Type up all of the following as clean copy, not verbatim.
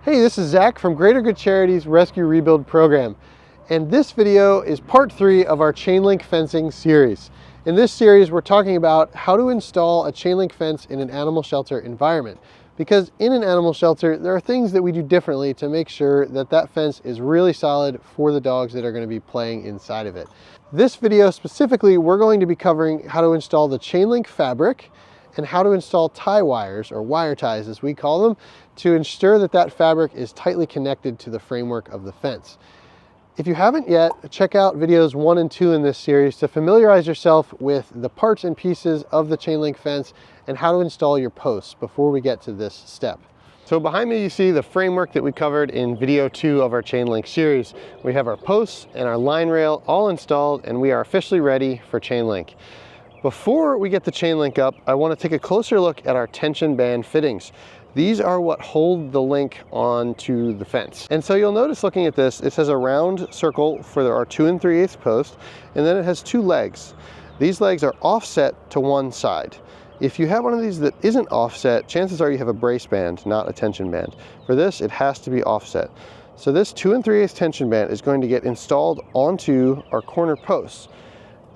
Hey, this is Zach from Good Charities Rescue Rebuild program, and this video is part 3 of our Chainlink fencing series. In this series, we're talking about how to install a chain link fence in an animal shelter environment. Because in an animal shelter, there are things that we do differently to make sure that that fence is really solid for the dogs that are going to be playing inside of it. This video specifically, we're going to be covering how to install the chain link fabric and how to install tie wires, or wire ties as we call them, to ensure that that fabric is tightly connected to the framework of the fence. If you haven't yet, check out videos 1 and 2 in this series to familiarize yourself with the parts and pieces of the chain link fence and how to install your posts before we get to this step. So behind me you see the framework that we covered in video 2 of our chain link series. We have our posts and our line rail all installed, and we are officially ready for chain link. Before we get the chain link up, I want to take a closer look at our tension band fittings. These are what hold the link onto the fence. And so you'll notice looking at this, it has a round circle for our 2 3/8 post, and then it has 2 legs. These legs are offset to one side. If you have one of these that isn't offset, chances are you have a brace band, not a tension band. For this, it has to be offset. So this 2 3/8 tension band is going to get installed onto our corner posts.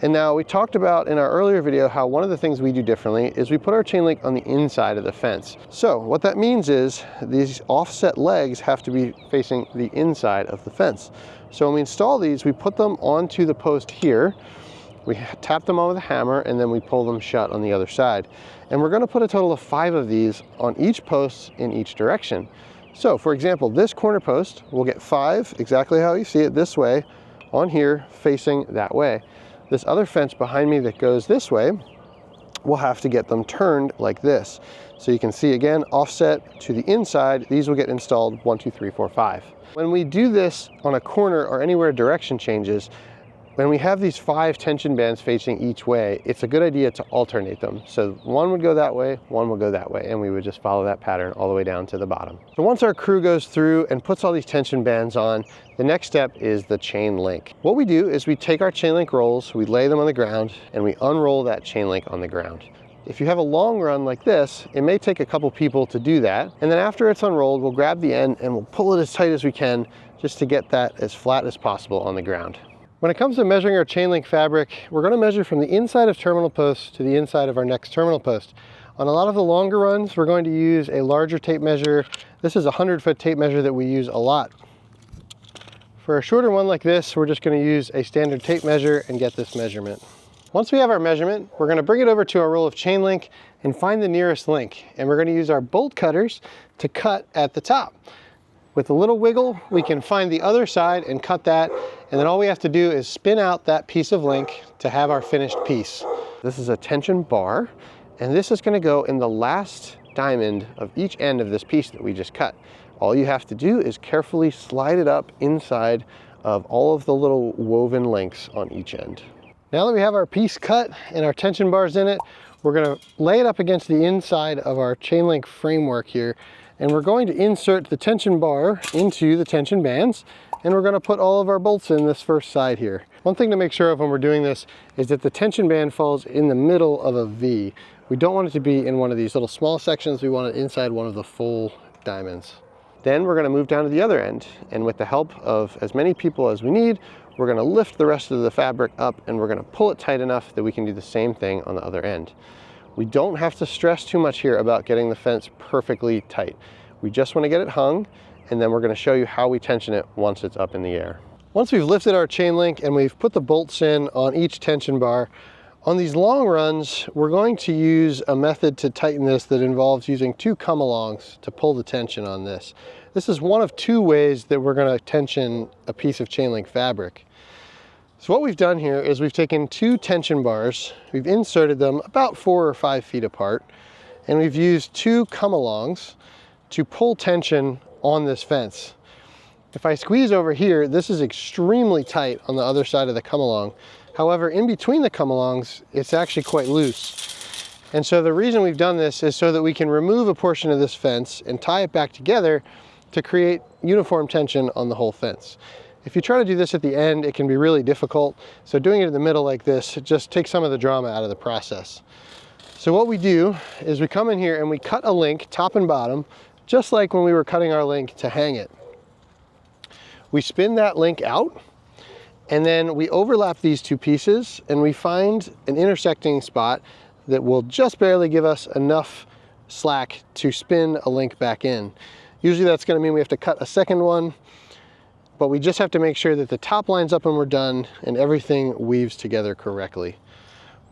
And now we talked about in our earlier video how one of the things we do differently is we put our chain link on the inside of the fence. So what that means is these offset legs have to be facing the inside of the fence. So when we install these, we put them onto the post here, we tap them on with a hammer, and then we pull them shut on the other side. And we're going to put a total of 5 of these on each post in each direction. So for example, this corner post will get 5 exactly how you see it this way on here facing that way. This other fence behind me that goes this way, we'll have to get them turned like this. So you can see again, offset to the inside, these will get installed 1, 2, 3, 4, 5. When we do this on a corner or anywhere direction changes, when we have these 5 tension bands facing each way, it's a good idea to alternate them. So one would go that way, one would go that way, and we would just follow that pattern all the way down to the bottom. So once our crew goes through and puts all these tension bands on, the next step is the chain link. What we do is we take our chain link rolls, we lay them on the ground, and we unroll that chain link on the ground. If you have a long run like this, it may take a couple people to do that. And then after it's unrolled, we'll grab the end and we'll pull it as tight as we can just to get that as flat as possible on the ground. When it comes to measuring our chain link fabric, we're going to measure from the inside of terminal post to the inside of our next terminal post. On a lot of the longer runs, we're going to use a larger tape measure. This is a 100-foot tape measure that we use a lot. For a shorter one like this, we're just going to use a standard tape measure and get this measurement. Once we have our measurement, we're going to bring it over to our roll of chain link and find the nearest link. And we're going to use our bolt cutters to cut at the top. With a little wiggle, we can find the other side and cut that, and then all we have to do is spin out that piece of link to have our finished piece. This is a tension bar, and this is going to go in the last diamond of each end of this piece that we just cut. All you have to do is carefully slide it up inside of all of the little woven links on each end. Now that we have our piece cut and our tension bars in it, we're going to lay it up against the inside of our chain link framework here, and we're going to insert the tension bar into the tension bands, and we're going to put all of our bolts in this first side here. One thing to make sure of when we're doing this is that the tension band falls in the middle of a V. We don't want it to be in one of these little small sections. We want it inside one of the full diamonds. Then we're going to move down to the other end, and with the help of as many people as we need, we're going to lift the rest of the fabric up, and we're going to pull it tight enough that we can do the same thing on the other end. We don't have to stress too much here about getting the fence perfectly tight. We just want to get it hung, and then we're going to show you how we tension it once it's up in the air. Once we've lifted our chain link and we've put the bolts in on each tension bar, on these long runs, we're going to use a method to tighten this that involves using 2 come-alongs to pull the tension on this. This is one of 2 ways that we're going to tension a piece of chain link fabric. So what we've done here is we've taken 2 tension bars, we've inserted them about 4 or 5 feet apart, and we've used 2 come-alongs to pull tension on this fence. If I squeeze over here, this is extremely tight on the other side of the come-along. However, in between the come-alongs, it's actually quite loose. And so the reason we've done this is so that we can remove a portion of this fence and tie it back together to create uniform tension on the whole fence. If you try to do this at the end, it can be really difficult. So doing it in the middle like this, it just takes some of the drama out of the process. So what we do is we come in here and we cut a link top and bottom just like when we were cutting our link to hang it. We spin that link out, and then we overlap these two pieces, and we find an intersecting spot that will just barely give us enough slack to spin a link back in. Usually that's going to mean we have to cut a second one, but we just have to make sure that the top lines up when we're done and everything weaves together correctly.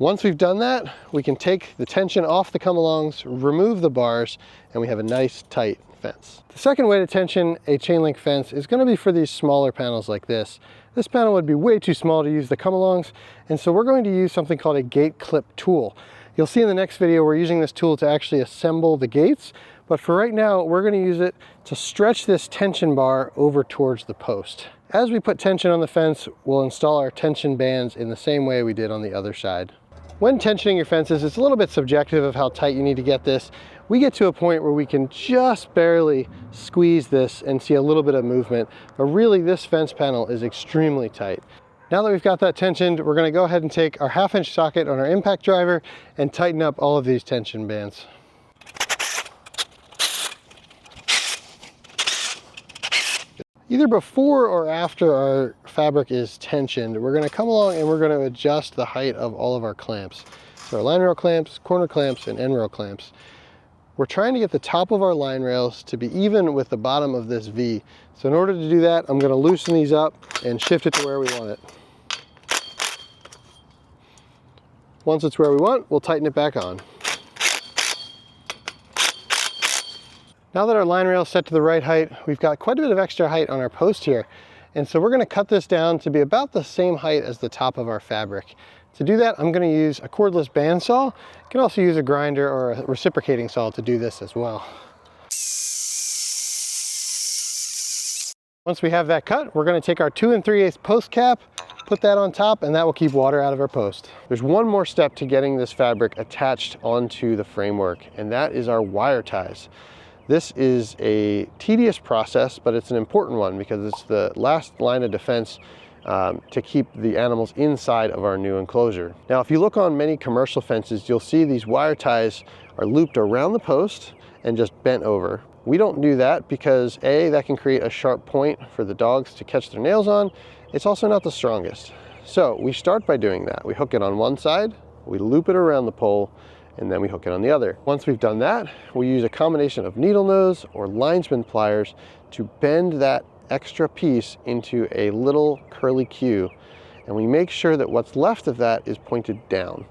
Once we've done that, we can take the tension off the come-alongs, remove the bars, and we have a nice tight fence. The second way to tension a chain link fence is going to be for these smaller panels like this. This panel would be way too small to use the come-alongs, and so we're going to use something called a gate clip tool. You'll see in the next video we're using this tool to actually assemble the gates, but for right now we're going to use it to stretch this tension bar over towards the post. As we put tension on the fence, we'll install our tension bands in the same way we did on the other side. When tensioning your fences, it's a little bit subjective of how tight you need to get this. We get to a point where we can just barely squeeze this and see a little bit of movement, but really this fence panel is extremely tight. Now that we've got that tensioned, we're going to go ahead and take our 1/2" socket on our impact driver and tighten up all of these tension bands. Either before or after our fabric is tensioned, we're going to come along and we're going to adjust the height of all of our clamps. So our line rail clamps, corner clamps, and end rail clamps. We're trying to get the top of our line rails to be even with the bottom of this V. So in order to do that, I'm going to loosen these up and shift it to where we want it. Once it's where we want, we'll tighten it back on. Now that our line rail is set to the right height, we've got quite a bit of extra height on our post here. And so we're going to cut this down to be about the same height as the top of our fabric. To do that, I'm going to use a cordless bandsaw. You can also use a grinder or a reciprocating saw to do this as well. Once we have that cut, we're going to take our 2 3/8 post cap, put that on top, and that will keep water out of our post. There's one more step to getting this fabric attached onto the framework, and that is our wire ties. This is a tedious process, but it's an important one because it's the last line of defense to keep the animals inside of our new enclosure. Now, if you look on many commercial fences, you'll see these wire ties are looped around the post and just bent over. We don't do that because A, that can create a sharp point for the dogs to catch their nails on. It's also not the strongest. So we start by doing that. We hook it on one side, we loop it around the pole, and then we hook it on the other. Once we've done that, we use a combination of needle nose or linesman pliers to bend that extra piece into a little curly Q, and we make sure that what's left of that is pointed down.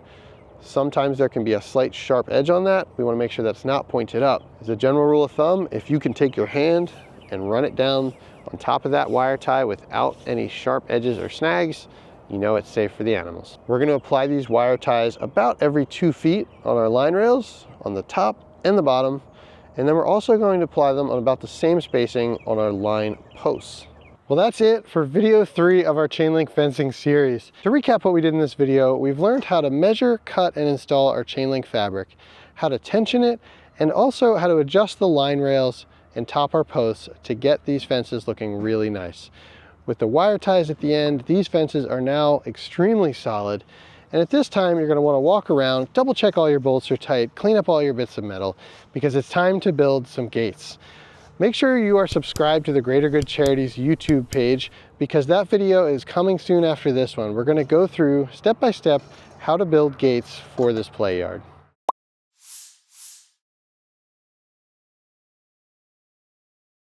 Sometimes there can be a slight sharp edge on that. We want to make sure that's not pointed up. As a general rule of thumb, if you can take your hand and run it down on top of that wire tie without any sharp edges or snags, you know it's safe for the animals. We're going to apply these wire ties about every 2 feet on our line rails, on the top and the bottom, and then we're also going to apply them on about the same spacing on our line posts. Well, that's it for video 3 of our chain link fencing series. To recap what we did in this video, we've learned how to measure, cut, and install our chain link fabric, how to tension it, and also how to adjust the line rails and top our posts to get these fences looking really nice. With the wire ties at the end, these fences are now extremely solid. And at this time, you're going to want to walk around, double check all your bolts are tight, clean up all your bits of metal, because it's time to build some gates. Make sure you are subscribed to the Greater Good Charities YouTube page, because that video is coming soon after this one. We're going to go through step by step how to build gates for this play yard.